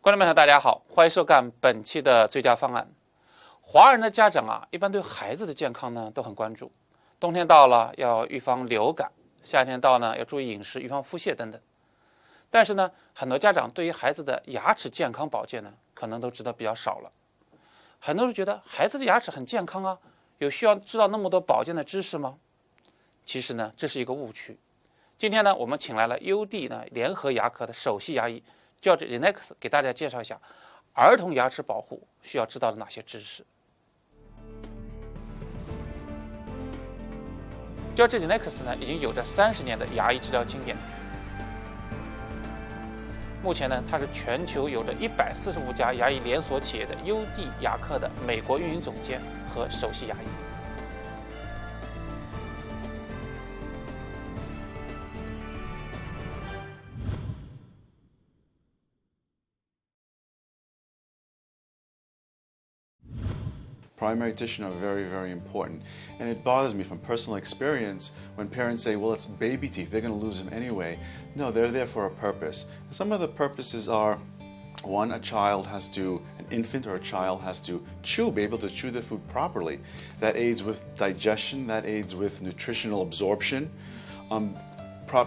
观众朋友大家好，欢迎收看本期的最佳方案。华人的家长一般对孩子的健康都很关注。冬天到了要预防流感，夏天到了要注意饮食，预防腹泻等等。但是很多家长对于孩子的牙齿健康保健可能都知道比较少了。很多人觉得孩子的牙齿很健康有需要知道那么多保健的知识吗？其实这是一个误区。今天我们请来了UD联合牙科的首席牙医George Xenakis给大家介绍一下儿童牙齿保护需要知道的哪些知识。George Xenakis已经有着30年的牙医治疗经验，目前他是全球有着145家牙医连锁企业的UD牙科的美国运营总监和首席牙医。Primary dentition are very, very important. And it bothers me from personal experience when parents say, well, it's baby teeth, they're going to lose them anyway. No, they're there for a purpose. Some of the purposes are, one, an infant or a child has to be able to chew their food properly. That aids with digestion, that aids with nutritional absorption.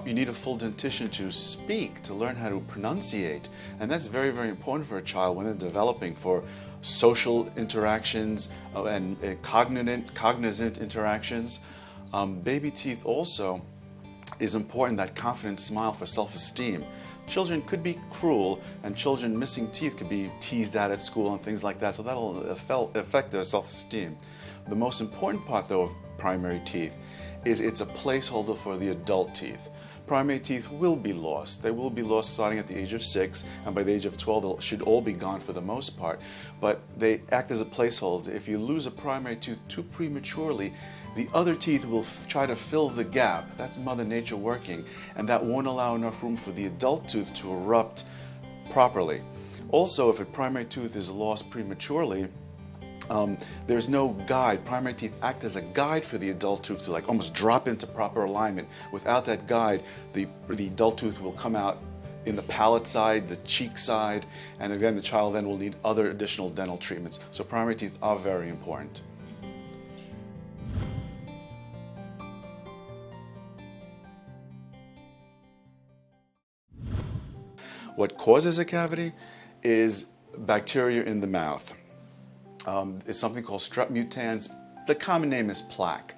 You need a full dentition to speak, to learn how to pronunciate. And that's very, very important for a child when they're developing, for social interactions and cognizant interactions. Baby teeth also is important, that confident smile for self-esteem. Children could be cruel, and children missing teeth could be teased out at school and things like that, so that'll affect their self-esteem. The most important part, though, of primary teeth is it's a placeholder for the adult teeth. Primary teeth will be lost. They will be lost starting at the age of 6, and by the age of 12 they should all be gone for the most part, but they act as a placeholder. If you lose a primary tooth too prematurely, the other teeth will try to fill the gap. That's Mother Nature working, and that won't allow enough room for the adult tooth to erupt properly. Also, if a primary tooth is lost prematurely, there's no guide. Primary teeth act as a guide for the adult tooth to almost drop into proper alignment. Without that guide, the adult tooth will come out in the palate side, the cheek side, and again the child then will need other additional dental treatments. So primary teeth are very important. What causes a cavity is bacteria in the mouth. It's something called strep mutans. The common name is plaque.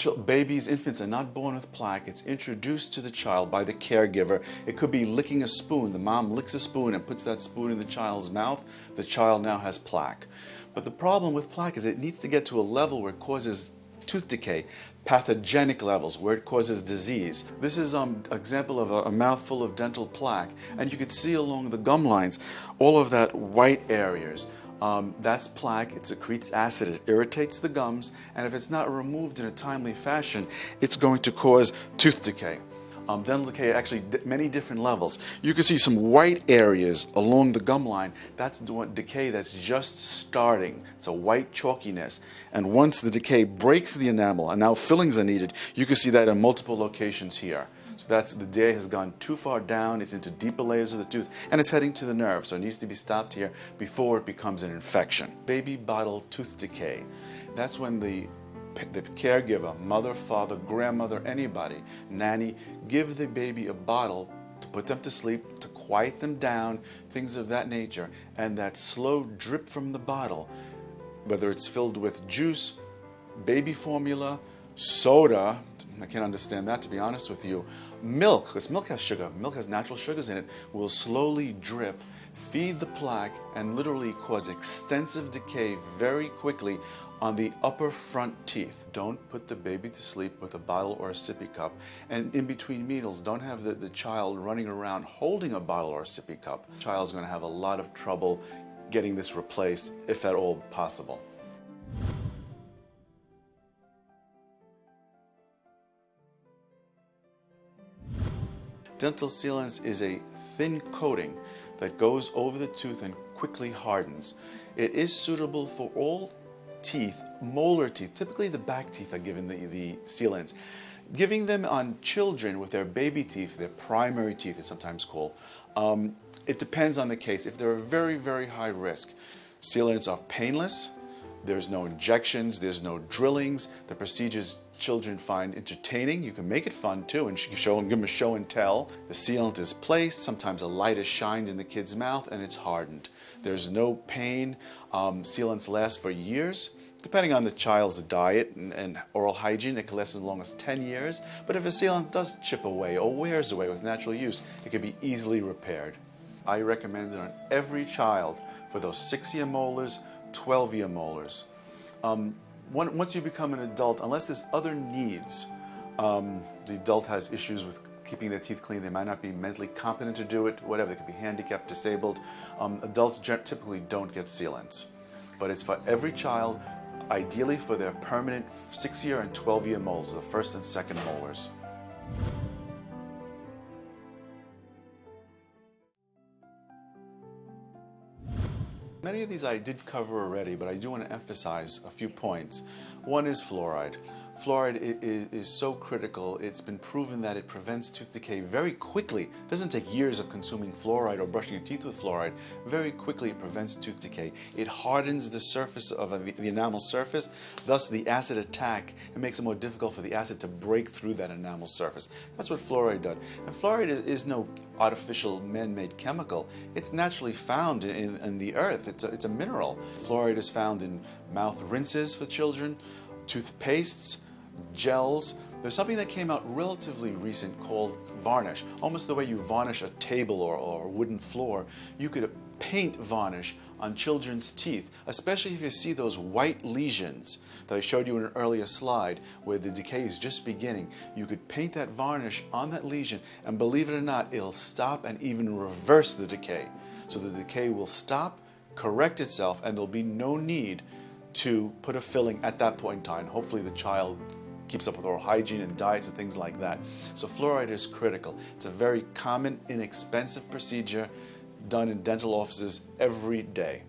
Infants are not born with plaque. It's introduced to the child by the caregiver. It could be licking a spoon. The mom licks a spoon and puts that spoon in the child's mouth. The child now has plaque. But the problem with plaque is it needs to get to a level where it causes tooth decay, pathogenic levels, where it causes disease. This is an example of a mouthful of dental plaque, and you could see along the gum lines all of that white areas. That's plaque. It secretes acid. It irritates the gums, and if it's not removed in a timely fashion, it's going to cause tooth decay. Dental decay actually many different levels. You can see some white areas along the gum line. That's decay that's just starting. It's a white chalkiness, and once the decay breaks the enamel and now fillings are needed, you can see that in multiple locations here. So the decay has gone too far down, it's into deeper layers of the tooth, and it's heading to the nerve, so it needs to be stopped here before it becomes an infection. Baby bottle tooth decay. That's when the caregiver, mother, father, grandmother, anybody, nanny, give the baby a bottle to put them to sleep, to quiet them down, things of that nature, and that slow drip from the bottle, whether it's filled with juice, baby formula, soda, I can't understand that, to be honest with you, milk, because milk has sugar, milk has natural sugars in it, will slowly drip, feed the plaque, and literally cause extensive decay very quickly on the upper front teeth. Don't put the baby to sleep with a bottle or a sippy cup, and in between meals, don't have the child running around holding a bottle or a sippy cup. The child's going to have a lot of trouble getting this replaced, if at all possible. Dental sealants is a thin coating that goes over the tooth and quickly hardens. It is suitable for all teeth, molar teeth. Typically the back teeth are given the sealants. Giving them on children with their baby teeth, their primary teeth is sometimes called, It depends on the case. If they're a very, very high risk, sealants are painless. There's no injections, there's no drillings. The procedures children find entertaining. You can make it fun too and give them a show and tell. The sealant is placed, sometimes a light is shined in the kid's mouth and it's hardened. There's no pain. Sealants last for years. Depending on the child's diet and oral hygiene, it can last as long as 10 years. But if a sealant does chip away or wears away with natural use, it can be easily repaired. I recommend it on every child for those 6-year molars, 12-year molars. Once you become an adult, unless there's other needs, the adult has issues with keeping their teeth clean, they might not be mentally competent to do it, whatever, they could be handicapped, disabled. Adults typically don't get sealants. But it's for every child, ideally for their permanent 6-year and 12-year molars, the first and second molars. Many of these I did cover already, but I do want to emphasize a few points. One is fluoride. Fluoride is so critical. It's been proven that it prevents tooth decay very quickly. It doesn't take years of consuming fluoride or brushing your teeth with fluoride. Very quickly it prevents tooth decay. It hardens the surface of the enamel surface, thus the acid attack. It makes it more difficult for the acid to break through that enamel surface. That's what fluoride does. And fluoride is no artificial man-made chemical. It's naturally found in the earth. It's a mineral. Fluoride is found in mouth rinses for children, toothpastes, gels. There's something that came out relatively recent called varnish. Almost the way you varnish a table or a wooden floor, you could paint varnish on children's teeth, especially if you see those white lesions that I showed you in an earlier slide where the decay is just beginning. You could paint that varnish on that lesion and believe it or not, it'll stop and even reverse the decay. So the decay will stop, correct itself, and there'll be no need to put a filling at that point in time. Hopefully the child keeps up with oral hygiene and diets and things like that. So fluoride is critical. It's a very common, inexpensive procedure done in dental offices every day.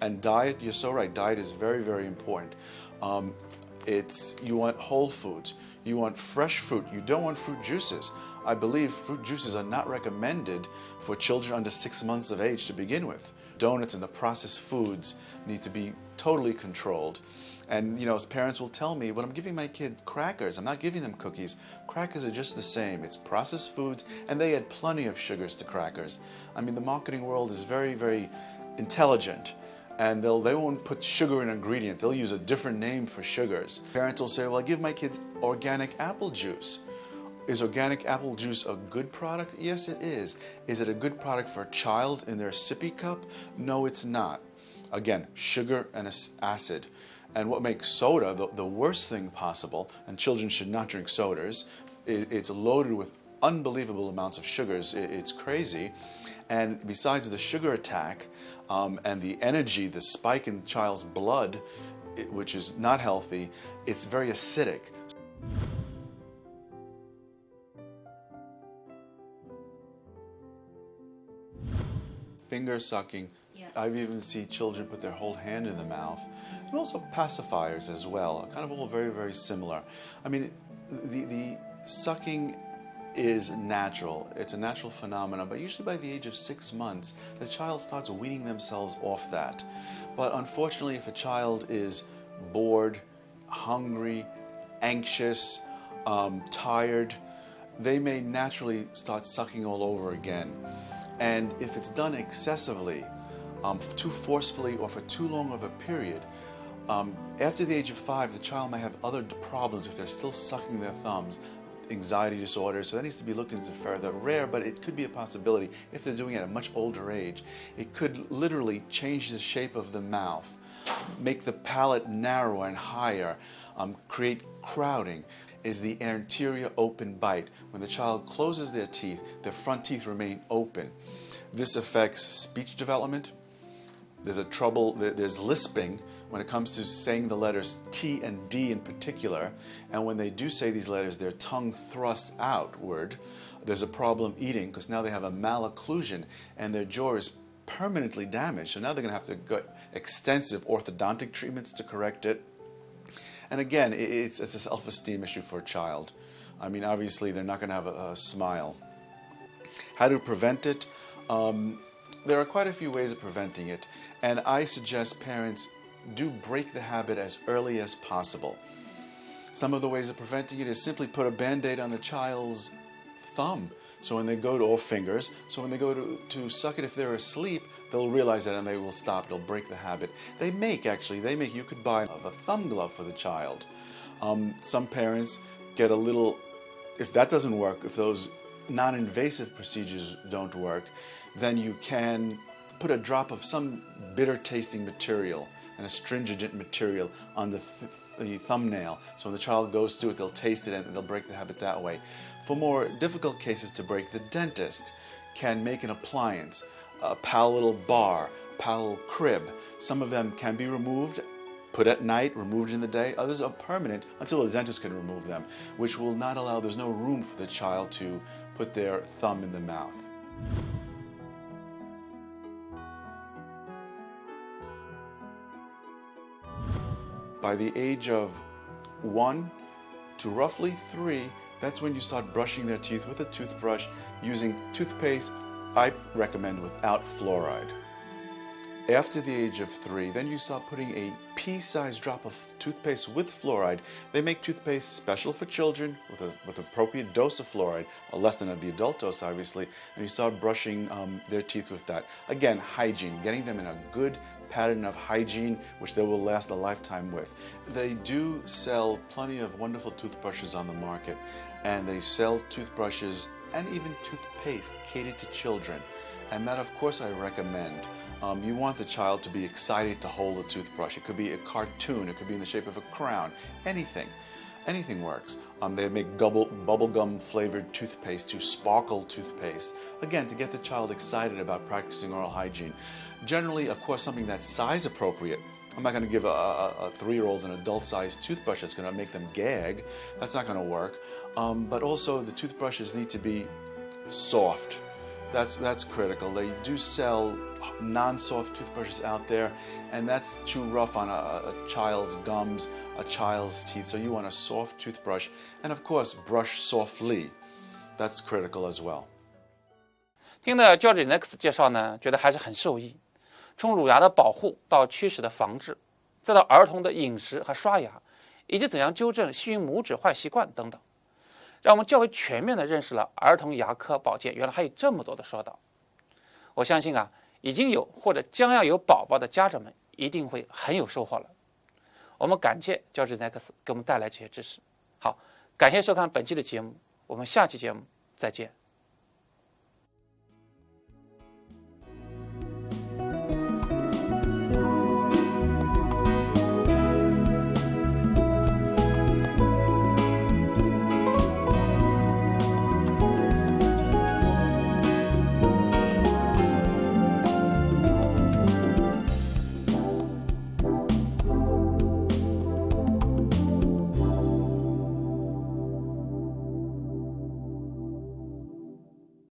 And diet, you're so right, diet is very, very important. You want whole foods. You want fresh fruit. You don't want fruit juices. I believe fruit juices are not recommended for children under 6 months of age to begin with. Donuts and the processed foods need to be totally controlled. And as parents will tell me, when I'm giving my kid crackers, I'm not giving them cookies. Crackers are just the same. It's processed foods, and they add plenty of sugars to crackers. I mean, the marketing world is very, very intelligent. And they won't put sugar in an ingredient. They'll use a different name for sugars. Parents will say, well, I give my kids organic apple juice. Is organic apple juice a good product? Yes, it is. Is it a good product for a child in their sippy cup? No, it's not. Again, sugar and acid. And what makes soda the worst thing possible, and children should not drink sodas, it's loaded with unbelievable amounts of sugars. It's crazy. And besides the sugar attack and the energy, the spike in the child's blood, which is not healthy, it's very acidic. Finger sucking. Yeah. I've even seen children put their whole hand in the mouth. And also pacifiers as well, kind of all very, very similar. I mean, the sucking is natural. It's a natural phenomenon, but usually by the age of 6 months, the child starts weaning themselves off that. But unfortunately, if a child is bored, hungry, anxious, tired, they may naturally start sucking all over again. And if it's done excessively, too forcefully, or for too long of a period, after the age of 5, the child may have other problems if they're still sucking their thumbs, anxiety disorders, so that needs to be looked into further. Rare, but it could be a possibility if they're doing it at a much older age. It could literally change the shape of the mouth, make the palate narrower and higher, create crowding. Is the anterior open bite. When the child closes their teeth, their front teeth remain open. This affects speech development. There's lisping when it comes to saying the letters T and D in particular. And when they do say these letters, their tongue thrusts outward. There's a problem eating because now they have a malocclusion and their jaw is permanently damaged. So now they're going to have to get extensive orthodontic treatments to correct it. And again, it's a self-esteem issue for a child. I mean, obviously, they're not going to have a smile. How to prevent it? There are quite a few ways of preventing it, and I suggest parents do break the habit as early as possible. Some of the ways of preventing it is simply put a Band-Aid on the child's thumb. So when they go to, or fingers, so when they go to suck it, if they're asleep, they'll realize that and they will stop. They'll break the habit. You could buy a thumb glove for the child. Some parents get a little, if that doesn't work, if those non-invasive procedures don't work, then you can put a drop of some bitter tasting material and astringent material on the thumbnail. So when the child goes to it, they'll taste it and they'll break the habit that way. For more difficult cases to break, the dentist can make an appliance, a palatal bar, palatal crib. Some of them can be removed, put at night, removed in the day. Others are permanent until the dentist can remove them, which will not allow, there's no room for the child to put their thumb in the mouth. By the age of 1 to roughly 3, that's when you start brushing their teeth with a toothbrush using toothpaste, I recommend without fluoride. After the age of 3, then you start putting a pea-sized drop of toothpaste with fluoride. They make toothpaste special for children with appropriate dose of fluoride, or less than the adult dose, obviously, and you start brushing their teeth with that. Again, hygiene, getting them in a good pattern of hygiene, which they will last a lifetime with. They do sell plenty of wonderful toothbrushes on the market, and they sell toothbrushes and even toothpaste catered to children. And that, of course, I recommend. You want the child to be excited to hold a toothbrush. It could be a cartoon, it could be in the shape of a crown, anything. Anything works. They make bubblegum flavored toothpaste to sparkle toothpaste. Again, to get the child excited about practicing oral hygiene. Generally, of course, something that's size appropriate. I'm not going to give a 3-year-old an adult-sized toothbrush that's going to make them gag. That's not going to work. But also, the toothbrushes need to be soft. That's critical. They do sell non-soft toothbrushes out there, and that's too rough on a child's gums, a child's teeth. So you want a soft toothbrush, and of course, brush softly. That's critical as well. 听了 George Xenakis 介绍呢，觉得还是很受益。从乳牙的保护到龋齿的防治，再到儿童的饮食和刷牙，以及怎样纠正吸吮拇指坏习惯等等，让我们较为全面地认识了儿童牙科保健原来还有这么多的说道。我相信啊，已经有或者将要有宝宝的家长们一定会很有收获了。我们感谢 George Xenakis 给我们带来这些知识。好，感谢收看本期的节目，我们下期节目再见。